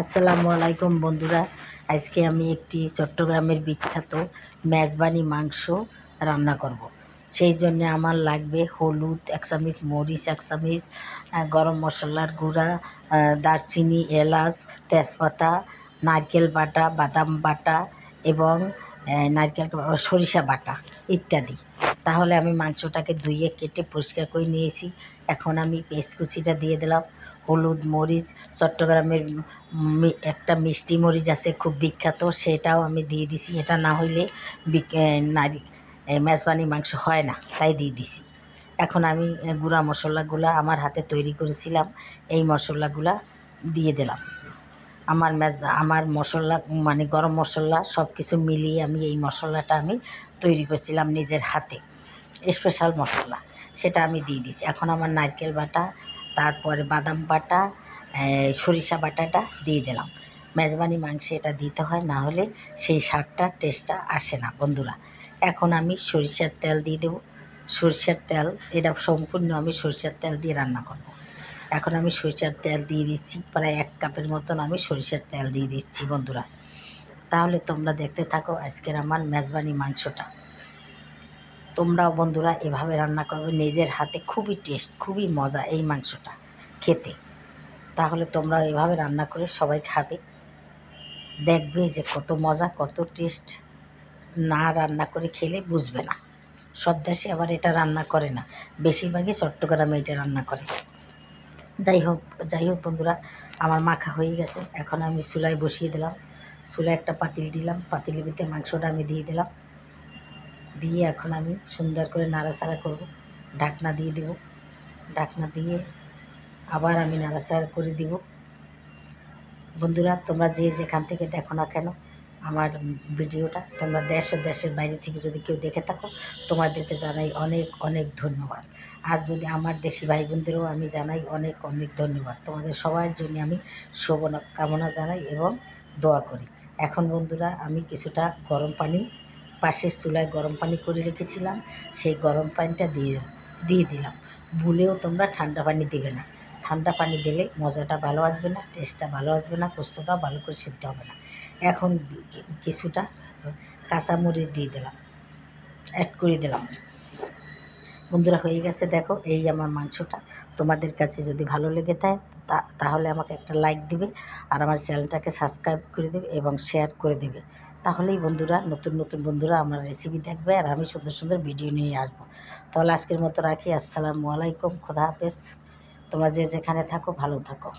আসসালামু আলাইকুম বন্ধুরা। আজকে আমি একটি চট্টগ্রামের বিখ্যাত মেজবানি মাংস রান্না করব। সেই জন্য আমার লাগবে হলুদ 1 চামচ, মরিচ 1 চামচ, গরম মশলার গুঁড়া, দারচিনি, এলাচ, তেজপাতা, নারকেল বাটা, বাদাম বাটা এবং সরিষা বাটা ইত্যাদি। তাহলে আমি মাংসটাকে ধুয়ে কেটে পরিষ্কার করে নিয়েছি। এখন আমি পেঁয়াজ কুচিটা দিয়ে দিলাম। হলুদ, মরিচ, চট্টগ্রামের একটা মিষ্টি মরিচ আছে খুব বিখ্যাত, সেটাও আমি দিয়ে দিছি। এটা না হইলে মেজবানি মাংস হয় না, তাই দিয়ে দিছি। এখন আমি গুঁড়া মশলাগুলা আমার হাতে তৈরি করেছিলাম, এই মশলাগুলা দিয়ে দিলাম। আমার মশলা মানে গরম মশলা সব কিছু মিলিয়ে আমি এই মশলাটা আমি তৈরি করেছিলাম নিজের হাতে, স্পেশাল মশলা, সেটা আমি দিয়ে দিছি। এখন আমার নারকেল বাটা, তারপরে বাদাম বাটা, সরিষা বাটাটা দিয়ে দিলাম। মেজবানি মাংসে এটা দিতে হয়, না হলে সেই স্বাদটা টেস্টটা আসে না বন্ধুরা। এখন আমি সরিষার তেল দিয়ে দেবো। সরিষার তেল, এটা সম্পূর্ণ আমি সরিষার তেল দিয়ে রান্না করব। এখন আমি সরিষার তেল দিয়ে দিচ্ছি, প্রায় 1 কাপের মতন আমি সরিষার তেল দিয়ে দিচ্ছি বন্ধুরা। তাহলে তোমরা দেখতে থাকো আজকের আমার মেজবানি মাংসটা। তোমরাও বন্ধুরা এভাবে রান্না করবে নিজের হাতে, খুবই টেস্ট, খুবই মজা এই মাংসটা খেতে। তাহলে তোমরা এভাবে রান্না করে সবাই খাবে, দেখবে যে কত মজা, কত টেস্ট। না রান্না করে খেলে বুঝবে না। সব দেশে আবার এটা রান্না করে না, বেশিরভাগই চট্টগ্রামে এটা রান্না করে। যাই হোক বন্ধুরা, আমার মাখা হয়ে গেছে। এখন আমি চুলায় বসিয়ে দিলাম। চুলায় একটা পাতিল দিলাম, পাতিলের ভিতরে মাংসটা আমি দিয়ে দিলাম। দিয়ে এখন আমি সুন্দর করে নাড়াচাড়া করব। ঢাকনা দিয়ে দেব। ঢাকনা দিয়ে আবার আমি নাড়াচাড়া করে দিব। বন্ধুরা, তোমরা যে যেখান থেকে দেখো না কেন আমার ভিডিওটা, তোমরা দেশ ও দেশের বাইরে থেকে যদি কেউ দেখে থাকো, তোমাদেরকে জানাই অনেক অনেক ধন্যবাদ। আর যদি আমার দেশি ভাই বোনদেরও আমি জানাই অনেক অনেক ধন্যবাদ। তোমাদের সবার জন্য আমি শুভ কামনা জানাই এবং দোয়া করি। এখন বন্ধুরা, আমি কিছুটা গরম পানি, পাশের চুলায় গরম পানি করে রেখেছিলাম, সেই গরম পানিটা দিয়ে দিলাম। ভুলেও তোমরা ঠান্ডা পানি দেবে না। ঠান্ডা পানি দিলে মজাটা ভালো আসবে না, টেস্টটা ভালো আসবে না, পোস্তটাও ভালো করে সিদ্ধ হবে না। এখন কিছুটা কাঁচামরিচ দিয়ে দিলাম, অ্যাড করে দিলাম। বন্ধুরা, হয়ে গেছে। দেখো, এই আমার মাংসটা। তোমাদের কাছে যদি ভালো লেগে থাকে তাহলে আমাকে একটা লাইক দিবে, আর আমার চ্যানেলটাকে সাবস্ক্রাইব করে দেবে এবং শেয়ার করে দেবে। তাহলেই বন্ধুরা, নতুন নতুন বন্ধুরা আমার রেসিপি দেখবে, আর আমি সুন্দর সুন্দর ভিডিও নিয়ে আসবো। তাহলে আজকের মতো রাখি। আসসালামু আলাইকুম, খোদা হাফেজ। তোমরা যে যেখানে থাকো ভালো থাকো।